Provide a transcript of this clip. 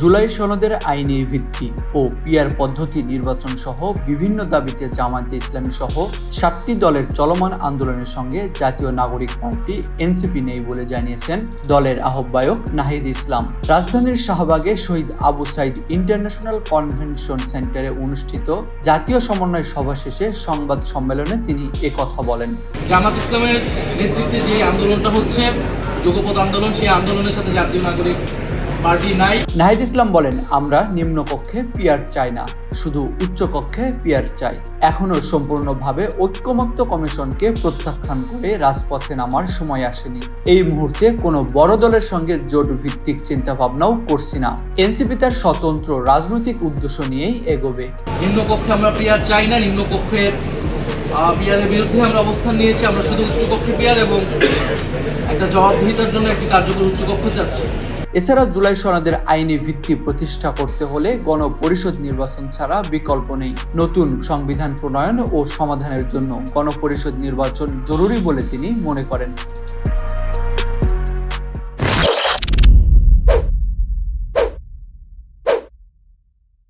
জুলাই সনদের আইনি ভিত্তি ও পিআর পদ্ধতি নির্বাচন সহ বিভিন্ন দাবিতে জামায়াতে ইসলামী সহ 7টি দলের চলমান আন্দোলনের সঙ্গে জাতীয় নাগরিক পার্টি এনসিপি নেই বলে জানিয়েছেন দলের আহ্বায়ক নাহিদ ইসলাম। রাজধানীর শাহবাগে শহীদ আবু সাইদ ইন্টারন্যাশনাল কনভেনশন সেন্টারে অনুষ্ঠিত জাতীয় সমন্বয় সভা শেষে সংবাদ সম্মেলনে তিনি একথা বলেন। জামাত ইসলামের নেতৃত্বে যে আন্দোলনটা হচ্ছে যুগপৎ আন্দোলন, সেই আন্দোলনের সাথে জাতীয় নাগরিক পার্টি নাই। নাহিদ ইসলাম বলেন, আমরা নিম্নকক্ষে পিআর চাই না, শুধু উচ্চকক্ষে পিআর চাই। এখনো সম্পূর্ণভাবে ঐক্যমত্য কমিশনকে প্রত্যাখ্যান করে রাজপথে নামার সময় আসেনি। এই মুহূর্তে কোনো বড় দলের সঙ্গে জোট ভিত্তিক চিন্তা ভাবনাও করছি না। এনসিপি তার স্বতন্ত্র রাজনৈতিক উদ্দেশ্য নিয়েই এগোবে। নিম্নকক্ষে আমরা পিআর চাই না, নিম্নকক্ষের পিআরের বিরুদ্ধে আমরা অবস্থান নিয়েছি। আমরা শুধু উচ্চকক্ষে পিআর এবং একটা জবাবদিহিতার জন্য একটি কার্যকর উচ্চকক্ষ চাচ্ছি। এছাড়া জুলাই সনদের আইনি ভিত্তি প্রতিষ্ঠা করতে হলে গণপরিষদ নির্বাচন ছাড়া বিকল্প নেই। নতুন সংবিধান প্রণয়ন ও সমাধানের জন্য গণপরিষদ নির্বাচন জরুরি বলে তিনি মনে করেন।